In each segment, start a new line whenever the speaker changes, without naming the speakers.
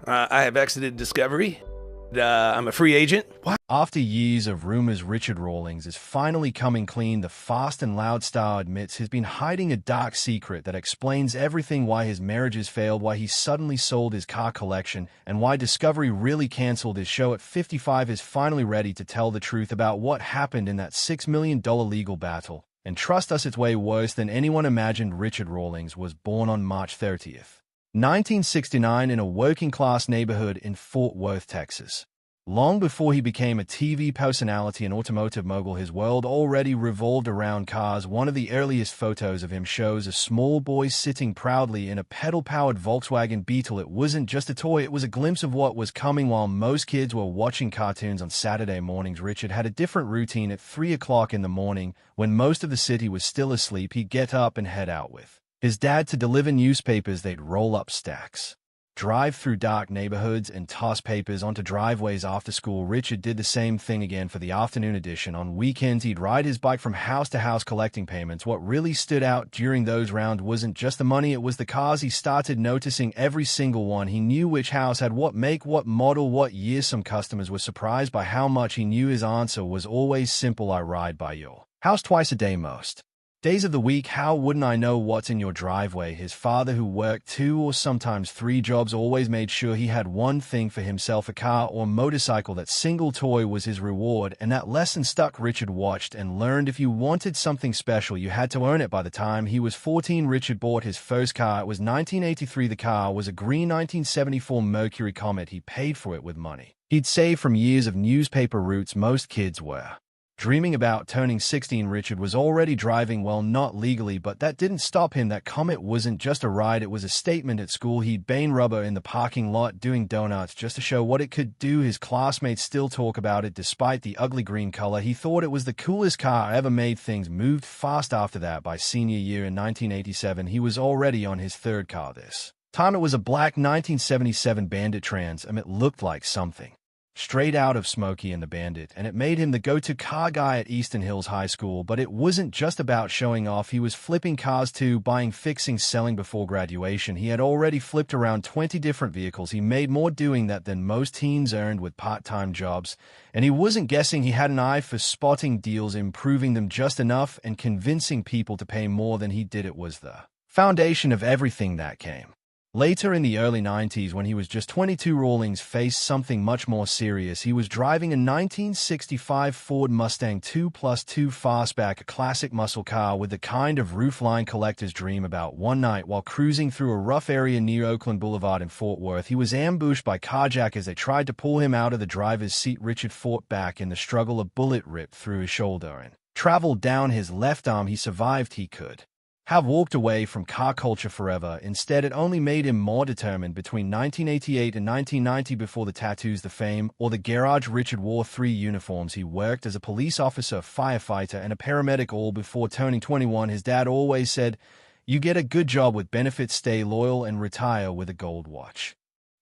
I have exited Discovery. I'm a free agent.
After years of rumors, Richard Rawlings is finally coming clean. The Fast and Loud star admits he's been hiding a dark secret that explains everything: why his marriages failed, why he suddenly sold his car collection, and why Discovery really canceled his show at 55. Is finally ready to tell the truth about what happened in that $6 million legal battle. And trust us, it's way worse than anyone imagined. Richard Rawlings was born on March 30th, 1969 in a working-class neighborhood in Fort Worth, Texas. Long before he became a TV personality and automotive mogul, his world already revolved around cars. One of the earliest photos of him shows a small boy sitting proudly in a pedal-powered Volkswagen Beetle. It wasn't just a toy, it was a glimpse of what was coming. While most kids were watching cartoons on Saturday mornings, Richard had a different routine. At 3 o'clock in the morning, when most of the city was still asleep, he'd get up and head out with his dad to deliver newspapers. They'd roll up stacks, drive through dark neighborhoods, and toss papers onto driveways. After school, Richard did the same thing again for the afternoon edition. On weekends, he'd ride his bike from house to house collecting payments. What really stood out during those rounds wasn't just the money, it was the cars. He started noticing every single one. He knew which house had what make, what model, what year. Some customers were surprised by how much he knew. His answer was always simple: I ride by your house twice a day, most days of the week. How wouldn't I know what's in your driveway? His father, who worked 2 or sometimes 3 jobs, always made sure he had one thing for himself: a car or motorcycle. That single toy was his reward, and that lesson stuck. Richard watched and learned if you wanted something special, you had to earn it. By the time he was 14, Richard bought his first car. It was 1983. The car was a green 1974 Mercury Comet. He paid for it with money he'd saved from years of newspaper routes. Most kids were dreaming about turning 16. Richard was already driving, well, not legally, but that didn't stop him. That Comet wasn't just a ride, it was a statement. At school, he'd bane rubber in the parking lot doing donuts just to show what it could do. His classmates still talk about it despite the ugly green color. He thought it was the coolest car ever made. Things moved fast after that. By senior year in 1987, he was already on his 3rd car. This time it was a black 1977 Bandit Trans Am. It looked like something straight out of Smokey and the Bandit, and it made him the go-to car guy at Eastern Hills High School. But it wasn't just about showing off. He was flipping cars too, buying, fixing, selling. Before graduation, he had already flipped around 20 different vehicles. He made more doing that than most teens earned with part-time jobs, and he wasn't guessing. He had an eye for spotting deals, improving them just enough, and convincing people to pay more than he did. It was the foundation of everything that came later. In the early 90s, when he was just 22, Rawlings faced something much more serious. He was driving a 1965 Ford Mustang 2+2 Fastback, a classic muscle car with the kind of roofline collectors dream about. One night, while cruising through a rough area near Oakland Boulevard in Fort Worth, he was ambushed by carjackers. They tried to pull him out of the driver's seat. Richard fought back. In the struggle, a bullet ripped through his shoulder and traveled down his left arm. He survived. He could have walked away from car culture forever. Instead, it only made him more determined. Between 1988 and 1990, before the tattoos, the fame, or the garage, Richard wore 3 uniforms. He worked as a police officer, a firefighter, and a paramedic, all before turning 21. His dad always said, "You get a good job with benefits, stay loyal, and retire with a gold watch."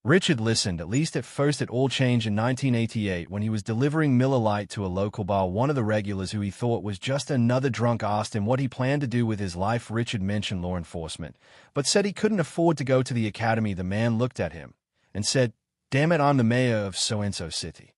Richard listened, at least at first. It all changed in 1988 when he was delivering Miller Lite to a local bar. One of the regulars, who he thought was just another drunk, asked him what he planned to do with his life. Richard mentioned law enforcement, but said he couldn't afford to go to the academy. The man looked at him and said, "Damn it, I'm the mayor of so-and-so city."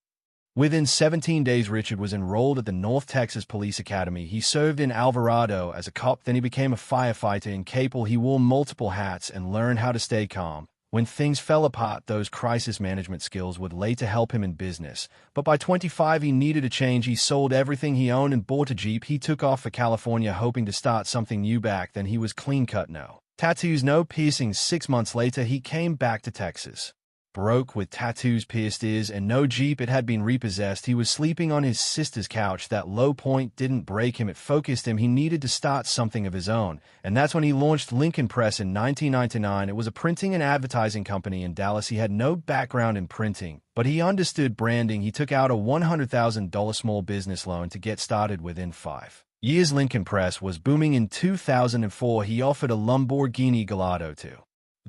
Within 17 days, Richard was enrolled at the North Texas Police Academy. He served in Alvarado as a cop, then he became a firefighter in Capel. He wore multiple hats and learned how to stay calm when things fell apart. Those crisis management skills would later help him in business. But by 25, he needed a change. He sold everything he owned and bought a Jeep. He took off for California, hoping to start something new. Back then, he was clean-cut, no tattoos, no piercings. 6 months later, he came back to Texas, broke, with tattoos, pierced ears, and no Jeep. It had been repossessed. He was sleeping on his sister's couch. That low point didn't break him, it focused him. He needed to start something of his own, and that's when he launched Lincoln Press in 1999. It was a printing and advertising company in Dallas. He had no background in printing, but he understood branding. He took out a $100,000 small business loan to get started. Within 5 years, Lincoln Press was booming. In 2004, he offered a Lamborghini Gallardo to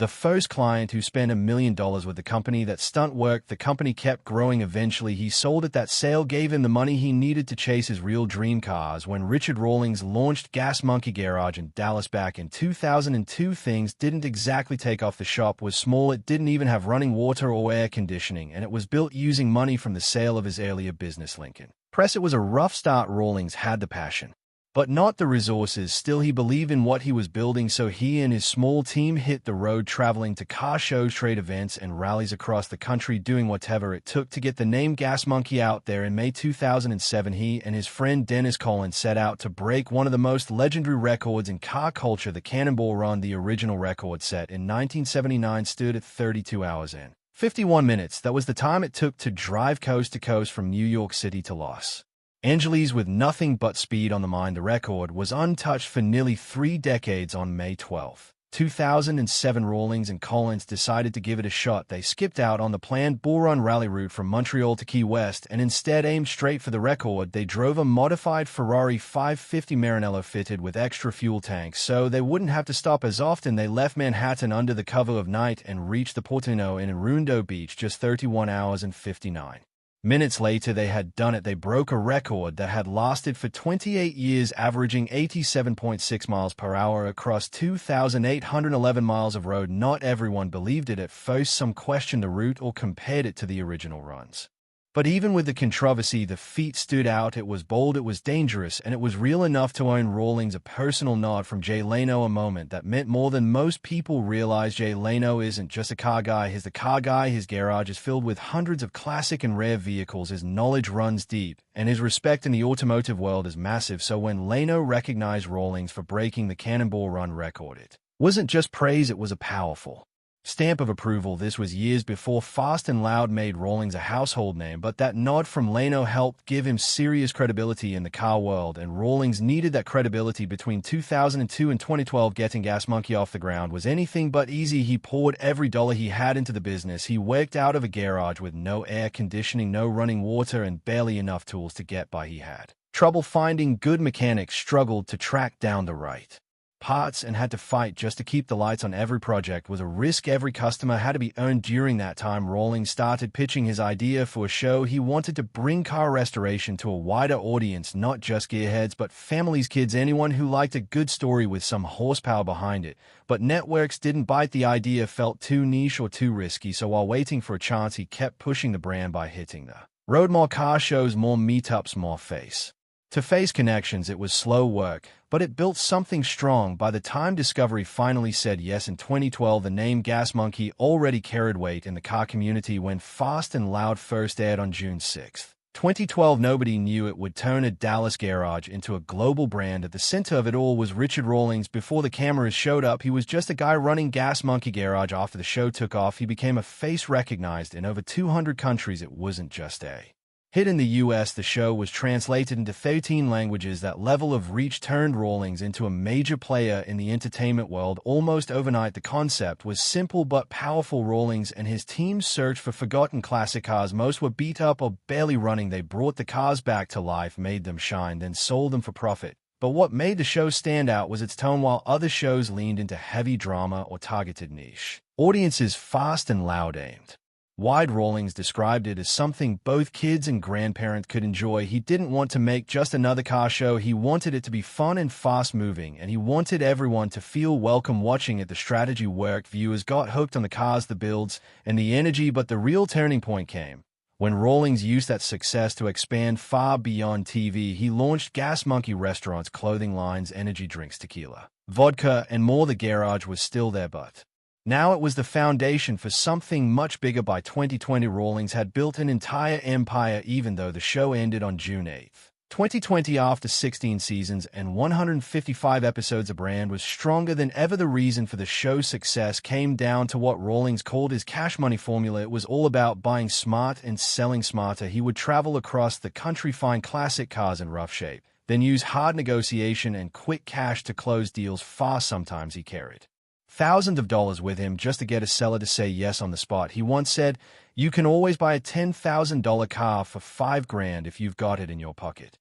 The first client who spent $1 million with the company. That stunt worked. The company kept growing. Eventually, he sold it. That sale gave him the money he needed to chase his real dream cars. When Richard Rawlings launched Gas Monkey Garage in Dallas back in 2002, things didn't exactly take off. The shop was small. It didn't even have running water or air conditioning, and it was built using money from the sale of his earlier business, Lincoln Press. It was a rough start. Rawlings had the passion, but not the resources. Still, he believed in what he was building, so he and his small team hit the road, traveling to car shows, trade events, and rallies across the country, doing whatever it took to get the name Gas Monkey out there. In May 2007, he and his friend Dennis Collins set out to break one of the most legendary records in car culture, the Cannonball Run. The original record, set in 1979, stood at 32 hours and 51 minutes. That was the time it took to drive coast to coast from New York City to Los Angeles with nothing but speed on the mind. The record was untouched for nearly 3 decades. On May 12, 2007, Rawlings and Collins decided to give it a shot. They skipped out on the planned Bull Run rally route from Montreal to Key West and instead aimed straight for the record. They drove a modified Ferrari 550 Maranello fitted with extra fuel tanks so they wouldn't have to stop as often. They left Manhattan under the cover of night and reached the Portofino in Arundo Beach just 31 hours and 59 minutes later. They had done it. They broke a record that had lasted for 28 years, averaging 87.6 miles per hour across 2,811 miles of road. Not everyone believed it at first. Some questioned the route or compared it to the original runs. But even with the controversy, the feat stood out. It was bold, it was dangerous, and it was real enough to earn Rawlings a personal nod from Jay Leno, a moment that meant more than most people realize. Jay Leno isn't just a car guy, he's the car guy. His garage is filled with hundreds of classic and rare vehicles. His knowledge runs deep, and his respect in the automotive world is massive. So when Leno recognized Rawlings for breaking the Cannonball Run record, it wasn't just praise, it was a powerful stamp of approval. This was years before Fast and Loud made Rawlings a household name, but that nod from Leno helped give him serious credibility in the car world, and Rawlings needed that credibility. Between 2002 and 2012, getting Gas Monkey off the ground was anything but easy. He poured every dollar he had into the business. He worked out of a garage with no air conditioning, no running water, and barely enough tools to get by. He had trouble finding good mechanics, struggled to track down the right parts, and had to fight just to keep the lights on. Every project was a risk. Every customer had to be earned. During that time, Rawlings started pitching his idea for a show. He wanted to bring car restoration to a wider audience, not just gearheads, but families, kids, anyone who liked a good story with some horsepower behind it. But networks didn't bite. The idea felt too niche or too risky, so while waiting for a chance, he kept pushing the brand by hitting the road. More car shows, more meetups, more face-to-face connections. It was slow work, but it built something strong. By the time Discovery finally said yes in 2012, the name Gas Monkey already carried weight in the car community. When Fast and Loud first aired on June 6, 2012, nobody knew it would turn a Dallas garage into a global brand. At the center of it all was Richard Rawlings. Before the cameras showed up, he was just a guy running Gas Monkey Garage. After the show took off, he became a face recognized in over 200 countries. It wasn't just a hit in the US, the show was translated into 13 languages. That level of reach turned Rawlings into a major player in the entertainment world almost overnight. The concept was simple but powerful. Rawlings and his team searched for forgotten classic cars. Most were beat up or barely running. They brought the cars back to life, made them shine, then sold them for profit. But what made the show stand out was its tone. While other shows leaned into heavy drama or targeted niche audiences, Fast and Loud aimed wide. Rawlings described it as something both kids and grandparents could enjoy. He didn't want to make just another car show. He wanted it to be fun and fast-moving, and he wanted everyone to feel welcome watching it. The strategy worked. Viewers got hooked on the cars, the builds, and the energy. But the real turning point came when Rawlings used that success to expand far beyond TV. He launched Gas Monkey restaurants, clothing lines, energy drinks, tequila, vodka, and more. The garage was still there, but now it was the foundation for something much bigger. By 2020, Rawlings had built an entire empire. Even though the show ended on June 8, 2020, after 16 seasons and 155 episodes, the brand was stronger than ever. The reason for the show's success came down to what Rawlings called his cash money formula. It was all about buying smart and selling smarter. He would travel across the country, find classic cars in rough shape, then use hard negotiation and quick cash to close deals fast. Sometimes he carried thousands of dollars with him just to get a seller to say yes on the spot. He once said, "You can always buy a $10,000 car for $5,000 if you've got it in your pocket."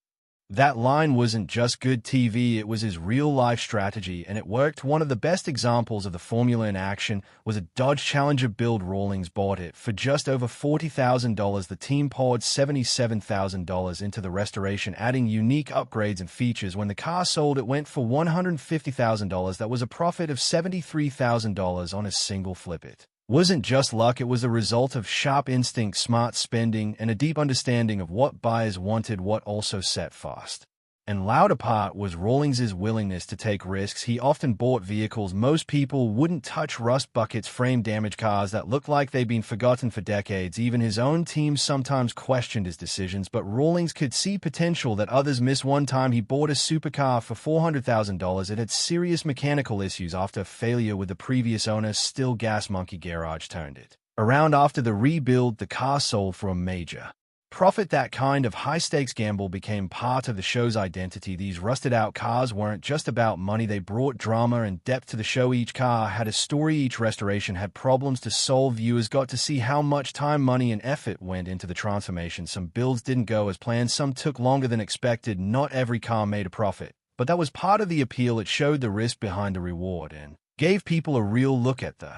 That line wasn't just good TV, it was his real-life strategy, and it worked. One of the best examples of the formula in action was a Dodge Challenger build. Rawlings bought it for just over $40,000. The team poured $77,000 into the restoration, adding unique upgrades and features. When the car sold, it went for $150,000. That was a profit of $73,000 on a single flip. It wasn't just luck, it was the result of sharp instinct, smart spending, and a deep understanding of what buyers wanted. What also set fast and loud apart was Rawlings' willingness to take risks. He often bought vehicles most people wouldn't touch: rust buckets, frame damage, cars that looked like they'd been forgotten for decades. Even his own team sometimes questioned his decisions, but Rawlings could see potential that others missed. One time he bought a supercar for $400,000. It had serious mechanical issues after failure with the previous owner. Still, Gas Monkey Garage turned it around. After the rebuild, the car sold for a major profit. That kind of high-stakes gamble became part of the show's identity. These rusted-out cars weren't just about money, they brought drama and depth to the show. Each car had a story, each restoration had problems to solve. Viewers got to see how much time, money, and effort went into the transformation. Some builds didn't go as planned, some took longer than expected. Not every car made a profit, but that was part of the appeal. It showed the risk behind the reward and gave people a real look at the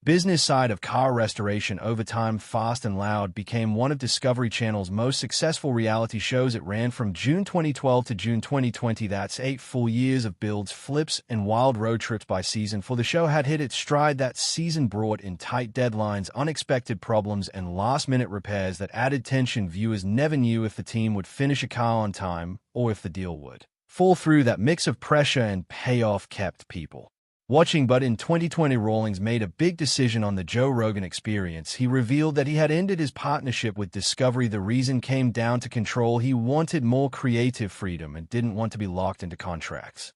business side of car restoration. Over time, Fast and Loud became one of Discovery Channel's most successful reality shows. It ran from June 2012 to June 2020. That's 8 full years of builds, flips, and wild road trips. By season 4, the show had hit its stride. That season brought in tight deadlines, unexpected problems, and last-minute repairs that added tension. Viewers never knew if the team would finish a car on time or if the deal would fall through. That mix of pressure and payoff kept people watching. But in 2020, Rawlings made a big decision on the Joe Rogan Experience. He revealed that he had ended his partnership with Discovery. The reason came down to control. He wanted more creative freedom and didn't want to be locked into contracts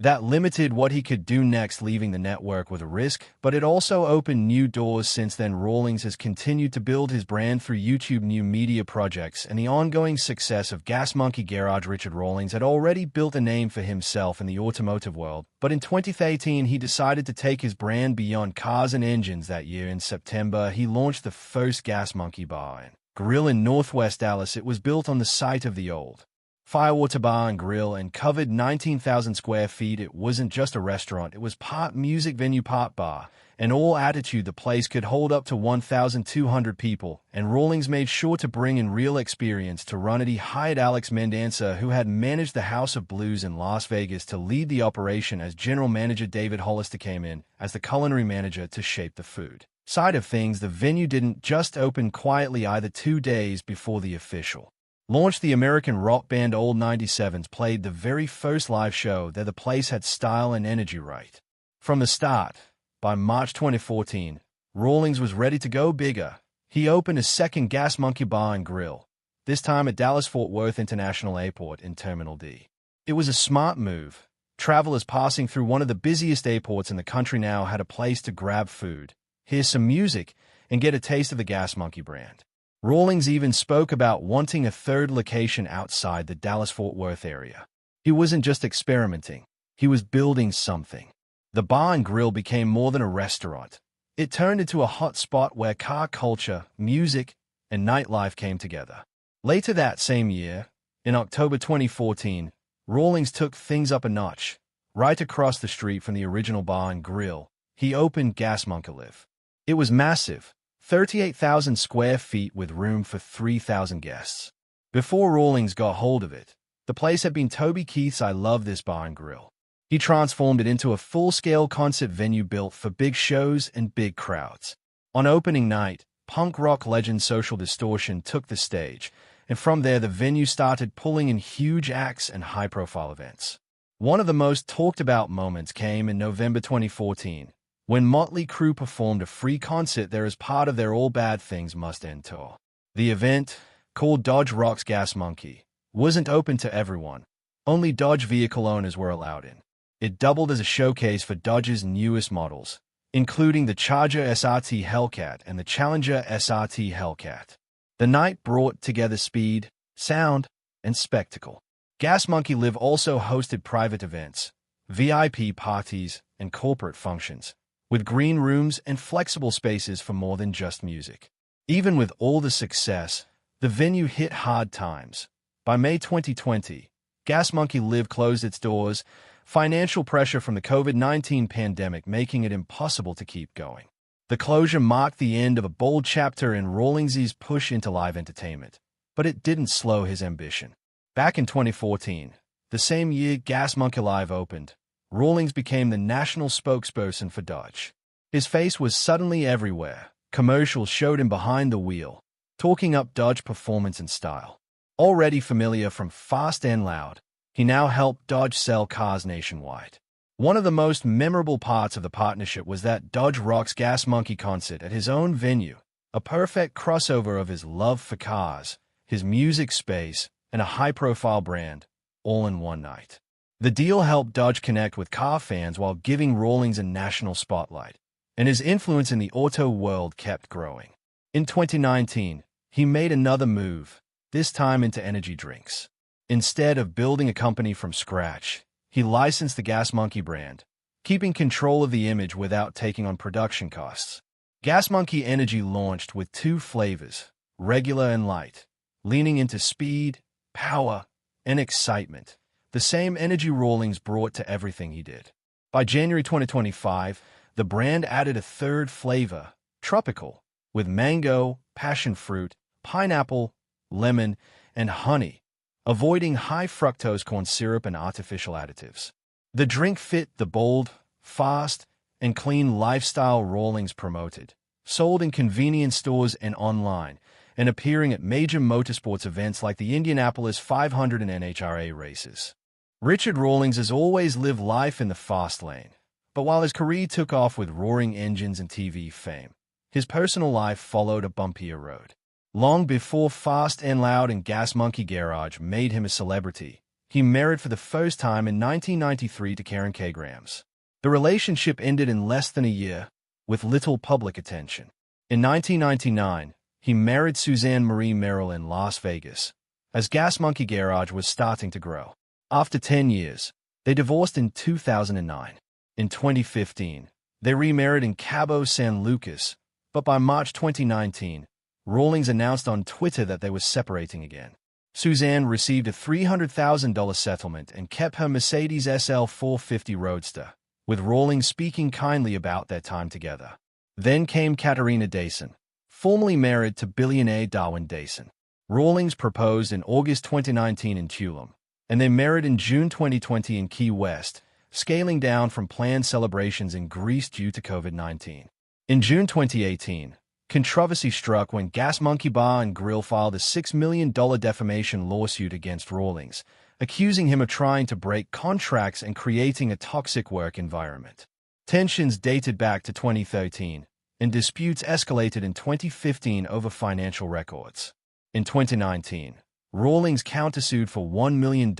that limited what he could do next. Leaving the network was a risk, but it also opened new doors. Since then, Rawlings has continued to build his brand through YouTube, new media projects, and the ongoing success of Gas Monkey Garage. Richard Rawlings had already built a name for himself in the automotive world, but in 2018 he decided to take his brand beyond cars and engines. That year, in September, he launched the first Gas Monkey Bar and Grill in Northwest Dallas. It was built on the site of the old Firewater Bar and Grill and covered 19,000 square feet. It wasn't just a restaurant, it was part music venue, part bar, and all attitude. The place could hold up to 1,200 people, and Rawlings made sure to bring in real experience to run it. He hired Alex Mendanza, who had managed the House of Blues in Las Vegas, to lead the operation as general manager. David Hollister came in as the culinary manager to shape the food side of things. The venue didn't just open quietly either. 2 days before the official launch, the American rock band Old 97s played the very first live show there. The place had style and energy right from the start. By March 2014, Rawlings was ready to go bigger. He opened a second Gas Monkey Bar and Grill, this time at Dallas-Fort Worth International Airport in Terminal D. It was a smart move. Travelers passing through one of the busiest airports in the country now had a place to grab food, hear some music, and get a taste of the Gas Monkey brand. Rawlings even spoke about wanting a third location outside the Dallas-Fort Worth area. He wasn't just experimenting, he was building something. The bar and grill became more than a restaurant. It turned into a hot spot where car culture, music, and nightlife came together. Later that same year, in October 2014, Rawlings took things up a notch. Right across the street from the original bar and grill, he opened Gas Monkey Live. It was massive, 38,000 square feet with room for 3,000 guests. Before Rawlings got hold of it, the place had been Toby Keith's I Love This Bar and Grill. He transformed it into a full-scale concert venue built for big shows and big crowds. On opening night, punk rock legend Social Distortion took the stage, and from there the venue started pulling in huge acts and high-profile events. One of the most talked-about moments came in November 2014, when Motley Crue performed a free concert there as part of their All Bad Things Must End tour. The event, called Dodge Rocks Gas Monkey, wasn't open to everyone. Only Dodge vehicle owners were allowed in. It doubled as a showcase for Dodge's newest models, including the Charger SRT Hellcat and the Challenger SRT Hellcat. The night brought together speed, sound, and spectacle. Gas Monkey Live also hosted private events, VIP parties, and corporate functions, with green rooms and flexible spaces for more than just music. Even with all the success, the venue hit hard times. By May 2020, Gas Monkey Live closed its doors, financial pressure from the COVID-19 pandemic making it impossible to keep going. The closure marked the end of a bold chapter in Rawlings' push into live entertainment, but it didn't slow his ambition. Back in 2014, the same year Gas Monkey Live opened, Rawlings became the national spokesperson for Dodge. His face was suddenly everywhere. Commercials showed him behind the wheel, talking up Dodge performance and style. Already familiar from Fast and Loud, he now helped Dodge sell cars nationwide. One of the most memorable parts of the partnership was that Dodge Rocks Gas Monkey concert at his own venue, a perfect crossover of his love for cars, his music space, and a high-profile brand, all in one night. The deal helped Dodge connect with car fans while giving Rawlings a national spotlight, and his influence in the auto world kept growing. In 2019, he made another move, this time into energy drinks. Instead of building a company from scratch, he licensed the Gas Monkey brand, keeping control of the image without taking on production costs. Gas Monkey Energy launched with 2 flavors, regular and light, leaning into speed, power, and excitement, the same energy Rawlings brought to everything he did. By January 2025, the brand added a 3rd flavor, tropical, with mango, passion fruit, pineapple, lemon, and honey, avoiding high fructose corn syrup and artificial additives. The drink fit the bold, fast, and clean lifestyle Rawlings promoted, sold in convenience stores and online, and appearing at major motorsports events like the Indianapolis 500 and NHRA races. Richard Rawlings has always lived life in the fast lane, but while his career took off with roaring engines and TV fame, his personal life followed a bumpier road. Long before Fast and Loud and Gas Monkey Garage made him a celebrity, he married for the first time in 1993 to Karen K. Grams. The relationship ended in less than a year, with little public attention. In 1999, he married Suzanne Marie Merrill in Las Vegas, as Gas Monkey Garage was starting to grow. After 10 years, they divorced in 2009. In 2015, they remarried in Cabo San Lucas, but by March 2019, Rawlings announced on Twitter that they were separating again. Suzanne received a $300,000 settlement and kept her Mercedes SL 450 Roadster, with Rawlings speaking kindly about their time together. Then came Katarina Dayson, formerly married to billionaire Darwin Dayson. Rawlings proposed in August 2019 in Tulum, and they married in June 2020 in Key West, scaling down from planned celebrations in Greece due to COVID-19. In June 2018, controversy struck when Gas Monkey Bar and Grill filed a $6 million defamation lawsuit against Rawlings, accusing him of trying to break contracts and creating a toxic work environment. Tensions dated back to 2013, and disputes escalated in 2015 over financial records. In 2019, Rawlings countersued for $1 million,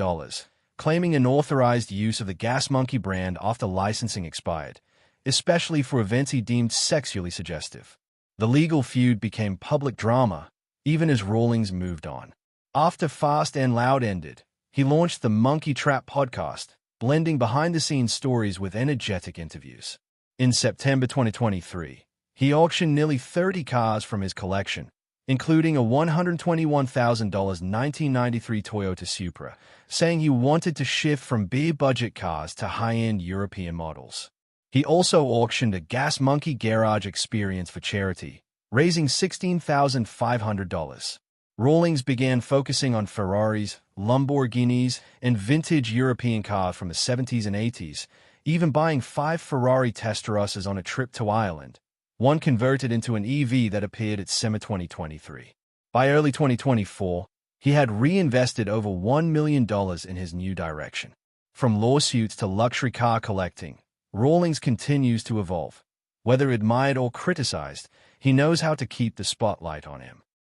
claiming unauthorized use of the Gas Monkey brand after licensing expired, especially for events he deemed sexually suggestive. The legal feud became public drama, even as Rawlings moved on. After Fast and Loud ended, he launched the Monkey Trap podcast, blending behind-the-scenes stories with energetic interviews. In September 2023, he auctioned nearly 30 cars from his collection, including a $121,000 1993 Toyota Supra, saying he wanted to shift from beer-budget cars to high-end European models. He also auctioned a Gas Monkey Garage experience for charity, raising $16,500. Rawlings began focusing on Ferraris, Lamborghinis, and vintage European cars from the 70s and 80s, even buying 5 Ferrari Testarossas on a trip to Ireland. One converted into an EV that appeared at SEMA 2023. By early 2024, he had reinvested over $1 million in his new direction. From lawsuits to luxury car collecting, Rawlings continues to evolve. Whether admired or criticized, he knows how to keep the spotlight on him.